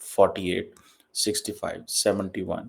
48, 65, 71,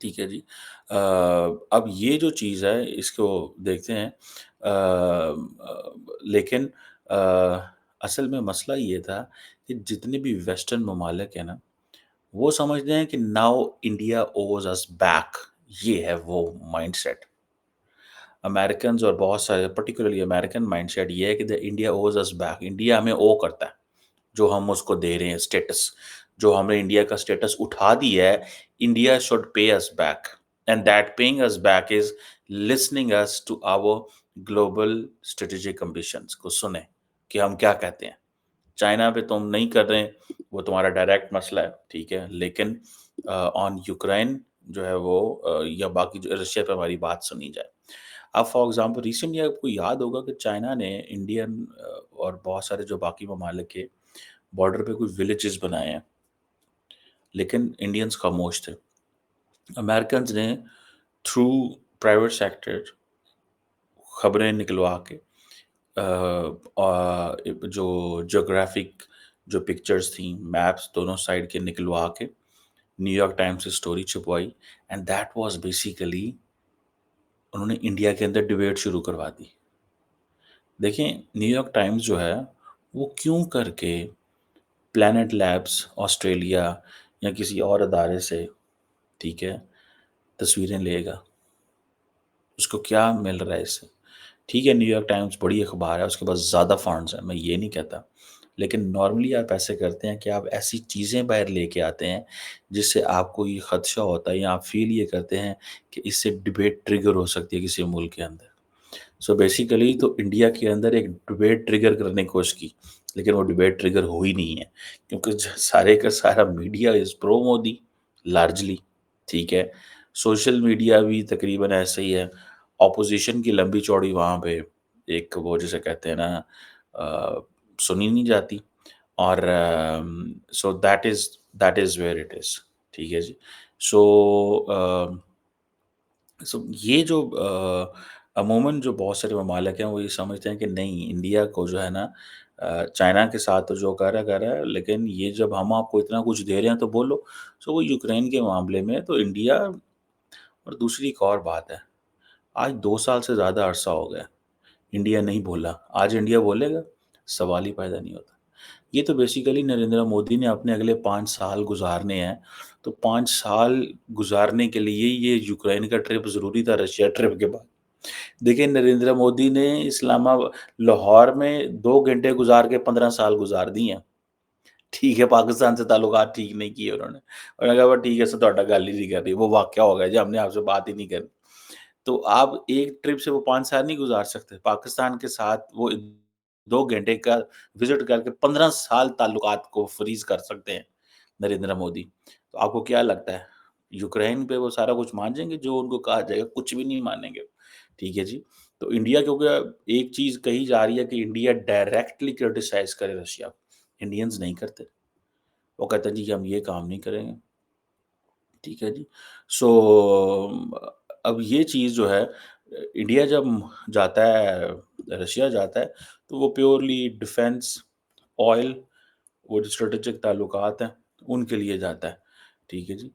ٹھیک ہے جی۔ اب یہ جو چیز ہے اس کو دیکھتے ہیں، لیکن اصل میں مسئلہ یہ تھا کہ جتنے بھی ویسٹرن ممالک ہیں نا، وہ سمجھتے ہیں کہ ناؤ انڈیا اوز اس بیک، یہ ہے وہ مائنڈ سیٹ امیرکنز اور بہت سارے پرٹیکولرلی امیرکن مائنڈ سیٹ یہ ہے کہ انڈیا اوز اس بیک، انڈیا ہمیں او کرتا ہے جو ہم اس کو دے رہے ہیں اسٹیٹس، جو ہم نے انڈیا کا اسٹیٹس اٹھا دیا ہے، India should pay us back, and that paying us back is listening us to our global strategic ambitions کو سنیں کہ ہم کیا کہتے ہیں۔ چائنا پہ تم نہیں کر رہے، وہ تمہارا ڈائریکٹ مسئلہ ہے، ٹھیک ہے، لیکن آن یوکرین جو ہے وہ یا باقی جو رشیا پہ ہماری بات سنی جائے۔ اب فار ایگزامپل ریسنٹلی آپ کو یاد ہوگا کہ چائنا نے انڈین اور بہت سارے جو باقی ممالک کے بارڈر پہ کچھ ولیجز بنائے ہیں، لیکن انڈینز خاموش تھے۔ امریکنز نے تھرو پرائیویٹ سیکٹر خبریں نکلوا کے جو جغرافک جو پکچرز تھیں، میپس دونوں سائڈ کے نکلوا کے نیو یارک ٹائمز سے سٹوری چھپوائی، اینڈ دیٹ واز بیسیکلی انہوں نے انڈیا کے اندر ڈبیٹ شروع کروا دی۔ دیکھیں نیو یارک ٹائمز جو ہے وہ کیوں کر کے پلانٹ لیبس آسٹریلیا یا کسی اور ادارے سے، ٹھیک ہے، تصویریں لے گا؟ اس کو کیا مل رہا ہے اس سے؟ ٹھیک ہے، نیو یارک ٹائمز بڑی اخبار ہے، اس کے پاس زیادہ فنڈز ہیں، میں یہ نہیں کہتا، لیکن نارملی آپ ایسے کرتے ہیں کہ آپ ایسی چیزیں باہر لے کے آتے ہیں جس سے آپ کو یہ خدشہ ہوتا ہے یا آپ فیل یہ کرتے ہیں کہ اس سے ڈبیٹ ٹریگر ہو سکتی ہے کسی ملک کے اندر۔ سو بیسیکلی تو انڈیا کے اندر ایک ڈبیٹ ٹریگر کرنے کی کوشش کی، لیکن وہ ڈبیٹ ٹریگر ہوئی نہیں ہے، کیونکہ سارے کا سارا media is pro Modi largely, ٹھیک ہے، سوشل میڈیا بھی تقریباً ایسے ہی ہے، اپوزیشن کی لمبی چوڑی وہاں پہ ایک وہ جسے کہتے ہیں نا سنی نہیں جاتی، اور so that is where it is, ٹھیک ہے جی۔ سو یہ جو عموماً جو بہت سارے ممالک ہیں وہ یہ سمجھتے ہیں کہ نہیں، انڈیا کو جو ہے نا چائنا کے ساتھ تو جو کر رہا ہے، لیکن یہ جب ہم آپ کو اتنا کچھ دے رہے ہیں تو بولو۔ سو وہ یوکرین کے معاملے میں تو انڈیا، اور دوسری ایک اور بات ہے، آج 2 سال سے زیادہ عرصہ ہو گیا انڈیا نہیں بولا، آج انڈیا بولے گا؟ سوال ہی پیدا نہیں ہوتا۔ یہ تو بیسیکلی نریندر مودی نے اپنے اگلے 5 سال گزارنے ہیں، تو 5 سال گزارنے کے لیے یہ یوکرین کا ٹرپ ضروری تھا رشیا ٹرپ کے بعد۔ دیکھیں نریندر مودی نے لاہور میں 2 گھنٹے گزار کے 15 سال گزار دی ہیں، ٹھیک ہے، پاکستان سے تعلقات ٹھیک نہیں کیے انہوں نے، اور نے کہا وہ ٹھیک ہے سر تہاڈا گل ہی نہیں کرنی، وہ واقعہ ہو گیا جی، ہم نے آپ سے بات ہی نہیں کرنی۔ تو آپ ایک ٹرپ سے وہ 5 سال نہیں گزار سکتے، پاکستان کے ساتھ وہ 2 گھنٹے کا وزٹ کر کے 15 سال تعلقات کو فریز کر سکتے ہیں نریندر مودی۔ تو آپ کو کیا لگتا ہے یوکرین پہ وہ سارا کچھ مان جائیں گے جو ان کو کہا جائے گا؟ کچھ بھی نہیں مانیں گے، ٹھیک ہے جی۔ تو انڈیا، کیونکہ ایک چیز کہی جا رہی ہے کہ انڈیا ڈائریکٹلی کرٹیسائز کرے رشیا، انڈینز نہیں کرتے، وہ کہتے ہیں جی کہ ہم یہ کام نہیں کریں گے، ٹھیک ہے جی۔ سو اب یہ چیز جو ہے، انڈیا جب جاتا ہے، رشیا جاتا ہے، تو وہ پیورلی ڈیفینس، آئل، وہ جو اسٹریٹجک تعلقات ہیں ان کے لیے جاتا ہے، ٹھیک ہے جی۔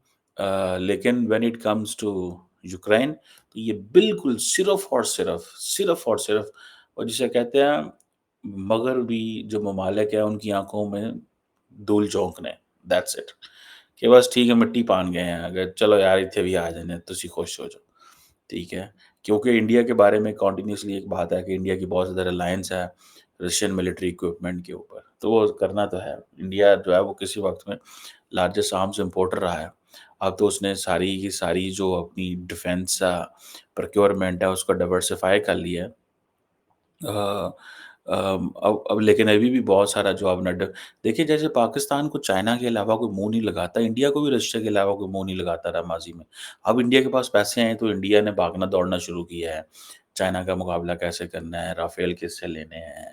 لیکن when it comes to Ukraine تو یہ بالکل صرف اور جسے کہتے ہیں مغربی جو ممالک ہیں ان کی آنکھوں میں دھول جھونکنے، دیٹس اٹ، کہ بس ٹھیک ہے مٹی پان گئے ہیں، اگر چلو یار اتنے بھی آ جانے تسی خوش ہو جاؤ، ٹھیک ہے۔ کیونکہ انڈیا کے بارے میں کنٹینیوسلی ایک بات ہے کہ انڈیا کی بہت زیادہ ریلائنس ہے رشین ملٹری اکوپمنٹ کے اوپر، تو وہ کرنا تو ہے، انڈیا جو ہے وہ کسی وقت میں لارجسٹ آرمز امپورٹر رہا ہے، اب تو اس نے ساری کی ساری جو اپنی ڈیفینس پروکیورمنٹ ہے اس کو ڈائیورسفائی کر لیا ہے۔ اب لیکن ابھی بھی بہت سارا جو اب دیکھیں، جیسے پاکستان کو چائنا کے علاوہ کوئی منہ نہیں لگاتا، انڈیا کو بھی رشیا کے علاوہ کوئی منہ نہیں لگاتا رہا ماضی میں۔ اب انڈیا کے پاس پیسے ہیں تو انڈیا نے بھاگنا دوڑنا شروع کیا ہے، چائنا کا مقابلہ کیسے کرنا ہے، رافیل کس سے لینے ہیں،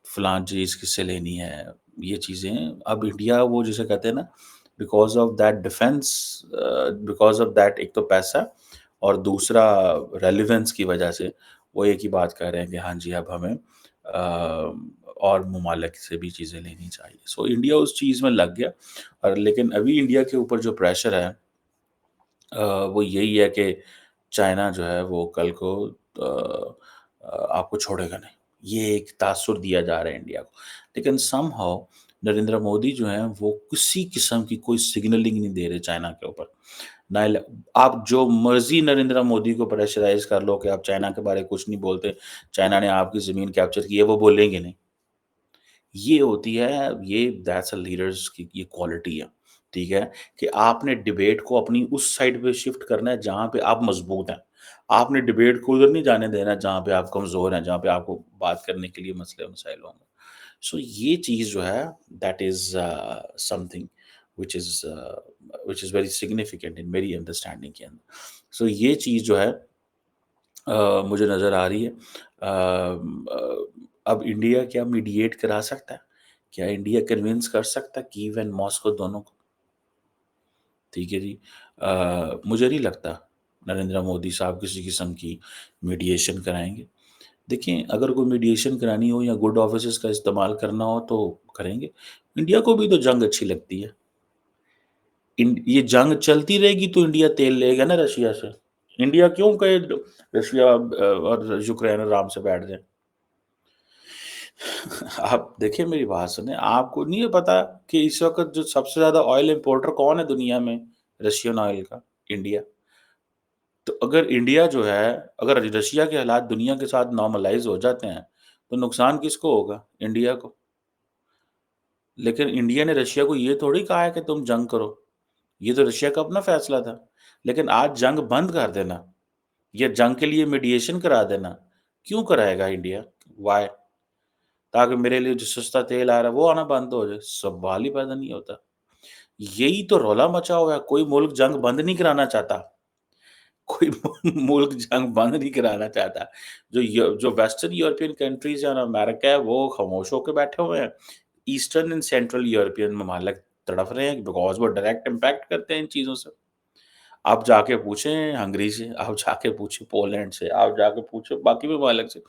فلاں چیز کس سے لینی ہے، یہ چیزیں اب انڈیا وہ جسے کہتے ہیں نا because of that defence, because of that, ایک تو پیسہ اور دوسرا ریلیونس کی وجہ سے وہ ایک ہی بات کہہ رہے ہیں کہ ہاں جی اب ہمیں اور ممالک سے بھی چیزیں لینی چاہیے۔ سو انڈیا اس چیز میں لگ گیا، اور لیکن ابھی انڈیا کے اوپر جو پریشر ہے وہ یہی ہے کہ چائنا جو ہے وہ کل کو آپ کو چھوڑے گا نہیں، یہ ایک تاثر دیا جا رہا ہے انڈیا کو، لیکن سم ہاؤ نریندر مودی جو ہیں وہ کسی قسم کی کوئی سگنلنگ نہیں دے رہے چائنا کے اوپر، نہ آپ جو مرضی نریندر مودی کو پریشرائز کر لو کہ آپ چائنا کے بارے کچھ نہیں بولتے، چائنا نے آپ کی زمین کیپچر کی ہے، وہ بولیں گے نہیں، یہ ہوتی ہے، یہ دیٹس اے لیڈرز کی یہ کوالٹی ہے، ٹھیک ہے، کہ آپ نے ڈیبیٹ کو اپنی اس سائڈ پہ شفٹ کرنا ہے جہاں پہ آپ مضبوط ہیں، آپ نے ڈیبیٹ کو ادھر نہیں جانے دینا جہاں پہ آپ کمزور ہیں، جہاں پہ آپ کو بات کرنے کے لیے مسئلے مسائل ہوں گے، سو یہ چیز جو ہے that is something which is which is very significant in میری انڈرسٹینڈنگ کے اندر، سو یہ چیز جو ہے مجھے نظر آ رہی ہے، اب انڈیا کیا میڈیٹ کرا سکتا ہے، کیا انڈیا کنونس کر سکتا ہے کیو اینڈ ماسکو دونوں کو، ٹھیک ہے جی، مجھے نہیں لگتا نریندر مودی صاحب کسی قسم کی میڈیشن کرائیں گے، دیکھیں اگر کوئی میڈیشن کرانی ہو یا گڈ آفیسز کا استعمال کرنا ہو تو کریں گے، انڈیا کو بھی تو جنگ اچھی لگتی ہے، یہ جنگ چلتی رہے گی تو انڈیا تیل لے گا نا رشیا سے، انڈیا کیوں کہ رشیا اور یوکرین آرام سے بیٹھ جائیں، آپ دیکھیں میری بات سنیں، آپ کو نہیں پتا کہ اس وقت جو سب سے زیادہ آئل امپورٹر کون ہے دنیا میں رشین آئل کا، انڈیا، تو اگر انڈیا جو ہے اگر رشیا کے حالات دنیا کے ساتھ نارملائز ہو جاتے ہیں تو نقصان کس کو ہوگا، انڈیا کو، لیکن انڈیا نے رشیا کو یہ تھوڑی کہا ہے کہ تم جنگ کرو، یہ تو رشیا کا اپنا فیصلہ تھا، لیکن آج جنگ بند کر دینا یا جنگ کے لیے میڈیشن کرا دینا کیوں کرائے گا انڈیا، وائے، تاکہ میرے لیے جو سستا تیل آ رہا ہے وہ آنا بند ہو جائے، سوال ہی پیدا نہیں ہوتا، یہی تو رولا مچا ہوا ہے، کوئی ملک جنگ بند نہیں کرانا چاہتا، کوئی ملک جنگ بند نہیں کرانا چاہتا، جو ویسٹرن یورپین کنٹریز ہیں امریکہ ہے وہ خاموش ہو کے بیٹھے ہوئے ہیں، ایسٹرن اینڈ سینٹرل یورپین ممالک تڑف رہے ہیں بیکاز وہ ڈائریکٹ امپیکٹ کرتے ہیں ان چیزوں سے، آپ جا کے پوچھیں ہنگری سے، آپ جا کے پوچھیں پولینڈ سے، آپ جا کے پوچھیں باقی ممالک سے،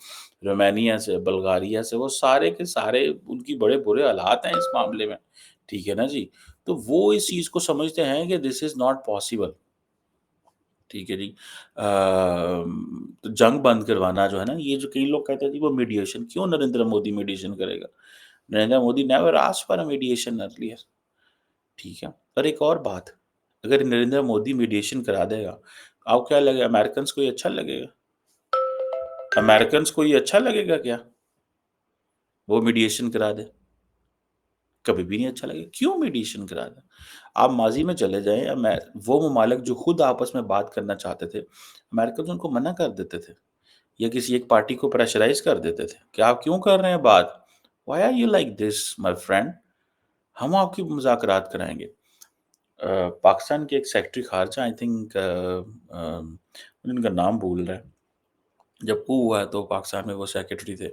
رومانیہ سے، بلغاریہ سے، وہ سارے کے سارے ان کی بڑے برے حالات ہیں اس معاملے میں، ٹھیک ہے نا جی، تو وہ اس چیز کو سمجھتے ہیں کہ دس از ناٹ پاسبل، ٹھیک ہے جی، تو جنگ بند کروانا جو ہے نا، یہ جو کئی لوگ کہتے ہیں جی وہ میڈیشن کیوں نریندر مودی میڈیشن کرے گا، Narendra Modi never ask for mediation earlier, ٹھیک ہے، اور ایک اور بات، اگر نریندر مودی میڈیشن کرا دے گا آپ کو کیا لگے گا، امریکنس کو یہ اچھا لگے گا، امریکنس کو یہ اچھا لگے گا کیا وہ میڈیشن کرا دے، کبھی بھی نہیں اچھا لگے، کیوں میڈیشن کرا دے، آپ ماضی میں چلے جائیں، وہ ممالک جو خود آپس میں بات کرنا چاہتے تھے امریکن ان کو منع کر دیتے تھے یا کسی ایک پارٹی کو پریشرائز کر دیتے تھے کہ آپ کیوں کر رہے ہیں بات، why are you like this my friend, ہم آپ کی مذاکرات کرائیں گے، پاکستان کے ایک سیکرٹری خارجہ آئی تھنک ان کا نام بھول رہا ہے، جب کو ہوا ہے تو پاکستان میں وہ سیکرٹری تھے،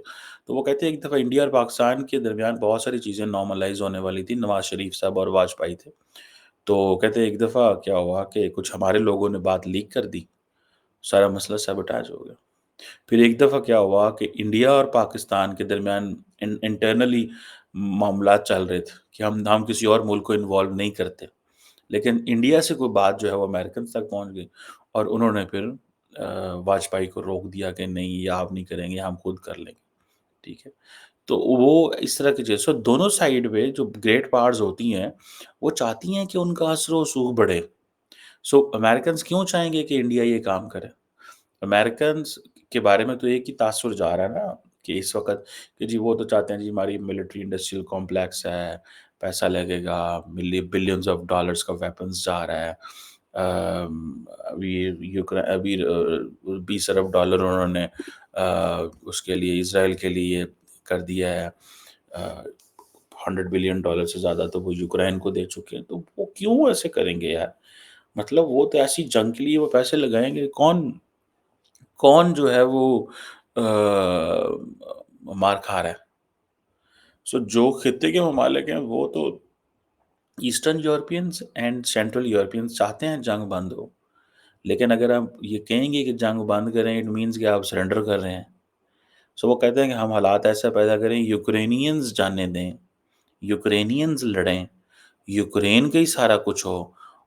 تو وہ کہتے ہیں ایک دفعہ انڈیا اور پاکستان کے درمیان بہت ساری چیزیں نارملائز ہونے والی تھی، نواز شریف صاحب اور واجپئی تھے، تو کہتے ہیں ایک دفعہ کیا ہوا کہ کچھ ہمارے لوگوں نے بات لیک کر دی، سارا مسئلہ سیبوٹاج ہو گیا، پھر ایک دفعہ کیا ہوا کہ انڈیا اور پاکستان کے درمیان انٹرنلی معاملات چل رہے تھے کہ ہم کسی اور ملک کو انوالو نہیں کرتے، لیکن انڈیا سے کوئی بات جو ہے وہ امریکن تک پہنچ گئی اور انہوں نے پھر واجپئی کو روک دیا کہ نہیں یہ آپ نہیں کریں گے ہم خود کر لیں گے، ٹھیک ہے، تو وہ اس طرح کی چیز، سو دونوں سائیڈ پہ جو گریٹ پاورز ہوتی ہیں وہ چاہتی ہیں کہ ان کا اثر و رسوخ بڑھے، سو امریکنز کیوں چاہیں گے کہ انڈیا یہ کام کرے، امریکنز کے بارے میں تو ایک ہی تاثر جا رہا ہے نا کہ اس وقت کہ جی وہ تو چاہتے ہیں جی ہماری ملٹری انڈسٹریل کمپلیکس ہے، پیسہ لگے گا، بلینز آف ڈالرز کا ویپنز جا رہا ہے، ابھی 20 ارب ڈالر انہوں نے اس کے لیے اسرائیل کے لیے کر دیا ہے، 100 بلین ڈالر سے زیادہ تو وہ یوکرین کو دے چکے ہیں، تو وہ کیوں ایسے کریں گے یار، مطلب وہ تو ایسی جنگ کے لیے وہ پیسے لگائیں گے، کون کون جو ہے وہ مار کھا رہا ہے، سو جو خطے کے ممالک ہیں وہ تو eastern Europeans and central Europeans چاہتے ہیں جنگ بند ہو، لیکن اگر آپ یہ کہیں گے کہ جنگ بند کریں اٹ مینز کہ آپ سرنڈر کر رہے ہیں، سو وہ کہتے ہیں کہ ہم حالات ایسا پیدا کریں یوکرینینز جانے دیں، یوکرینینز لڑیں، یوکرین کا ہی سارا کچھ ہو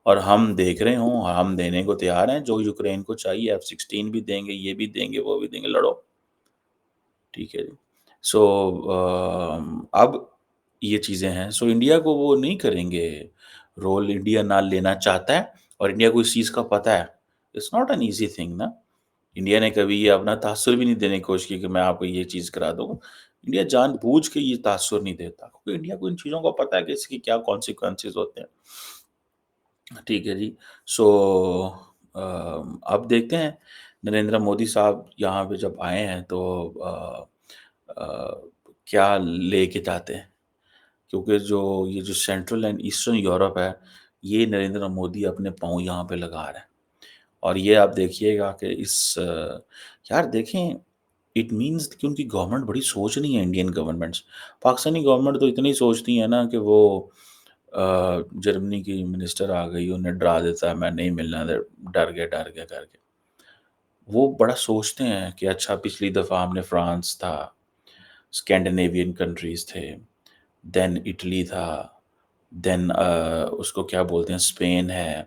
اور ہم دیکھ رہے ہوں اور ہم دینے کو تیار ہیں، جو یوکرین کو چاہیے F-16 بھی دیں گے، یہ بھی دیں گے، وہ بھی دیں گے، لڑو، ٹھیک ہے جی۔ سو اب یہ چیزیں ہیں، سو انڈیا کو وہ نہیں کریں گے، رول انڈیا نہ لینا چاہتا ہے اور انڈیا کو اس چیز کا پتہ ہے۔ It's not an easy thing نا۔ انڈیا نے کبھی یہ اپنا تاثر بھی نہیں دینے کی کوشش کی کہ میں آپ کو یہ چیز کرا دوں گا۔ انڈیا جان بوجھ کے یہ تاثر نہیں دیتا، کیونکہ انڈیا کو ان چیزوں کا پتہ ہے کہ اس کی کیا کانسیکوینسز ہوتے ہیں، ٹھیک ہے جی۔ سو اب دیکھتے ہیں نریندر مودی صاحب یہاں پہ جب آئے ہیں تو کیا لے کے جاتے ہیں، کیونکہ یہ جو سینٹرل اینڈ ایسٹرن یورپ ہے، یہ نریندر مودی اپنے پاؤں یہاں پہ لگا رہے ہیں۔ اور یہ آپ دیکھیے گا کہ یار دیکھیں، اٹ مینس کہ ان کی گورنمنٹ بڑی سوچ نہیں ہے، انڈین گورنمنٹس۔ پاکستانی گورنمنٹ تو اتنی سوچتی ہے نا کہ وہ جرمنی کی منسٹر آ گئی، انہیں ڈرا دیتا ہے میں نہیں ملنا، ڈر گئے کر کے۔ وہ بڑا سوچتے ہیں کہ اچھا پچھلی دفعہ ہم نے فرانس تھا، اسکینڈینیوین کنٹریز تھے، دین اٹلی تھا، دین اس کو کیا بولتے ہیں، اسپین ہے،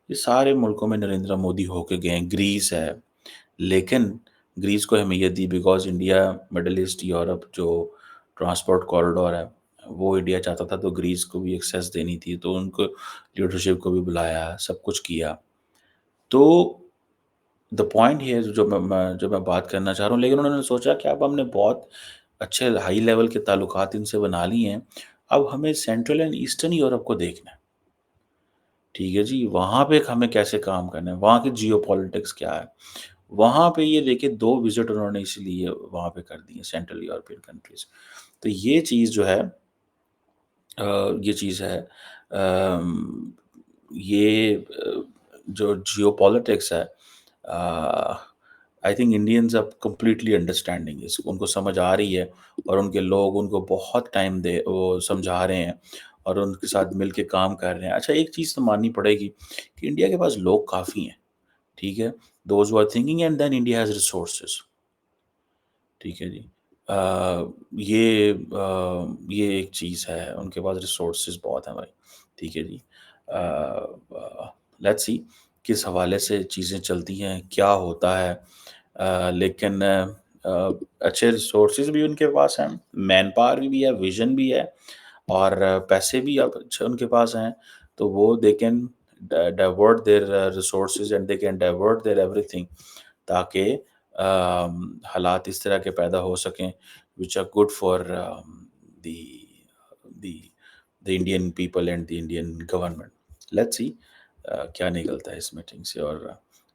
یہ سارے ملکوں میں نریندر مودی ہو کے گئے ہیں، گریس ہے، لیکن گریس کو اہمیت دی because India Middle East Europe جو ٹرانسپورٹ کوریڈور ہے وہ انڈیا چاہتا تھا، تو گریس کو بھی ایکسیس دینی تھی، تو ان کو لیڈرشپ کو بھی بلایا، سب کچھ کیا۔ تو دا پوائنٹ ہے جو میں بات کرنا چاہ رہا ہوں، لیکن انہوں نے سوچا کہ اب ہم نے بہت اچھے ہائی لیول کے تعلقات ان سے بنا لی ہیں، اب ہمیں سینٹرل اینڈ ایسٹرن یورپ کو دیکھنا ہے، ٹھیک ہے جی۔ وہاں پہ ہمیں کیسے کام کرنا ہے، وہاں کی جیو پالیٹکس کیا ہے، وہاں پہ یہ دیکھیں 2 وزٹ انہوں نے اس لیے وہاں پہ کر دی ہیں، سینٹرل یورپین کنٹریز۔ تو یہ چیز جو ہے یہ جو جیو پالیٹکس ہے، آئی تھنک انڈینز اب کمپلیٹلی انڈرسٹینڈنگ اس ان کو سمجھ آ رہی ہے، اور ان کے لوگ ان کو بہت ٹائم وہ سمجھا رہے ہیں اور ان کے ساتھ مل کے کام کر رہے ہیں۔ اچھا ایک چیز تو ماننی پڑے گی کہ انڈیا کے پاس لوگ کافی ہیں، ٹھیک ہے، those who are thinking and then India has resources، ٹھیک ہے جی۔ یہ ایک چیز ہے، ان کے پاس ریسورسز بہت ہیں بھائی، ٹھیک ہے جی۔ لیٹس سی کس حوالے سے چیزیں چلتی ہیں، کیا ہوتا ہے، لیکن اچھے ریسورسز بھی ان کے پاس ہیں، مین پاور بھی ہے، ویژن بھی ہے، اور پیسے بھی اب اچھے ان کے پاس ہیں، تو وہ they can divert there resources and they can divert there every thing, تاکہ حالات اس طرح کے پیدا ہو سکیں which are good for the the the Indian people and the Indian government. Let's see کیا نکلتا ہے اس میٹنگ سے، اور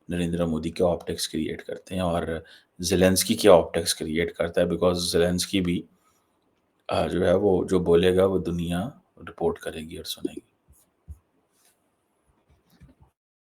نریندر مودی کیا آپٹکس کریٹ کرتے ہیں اور زیلنسکی کیا آپٹکس کریٹ کرتا ہے، بیکاز زیلنسکی بھی جو ہے وہ جو بولے گا وہ دنیا رپورٹ کرے گی اور سنے گی۔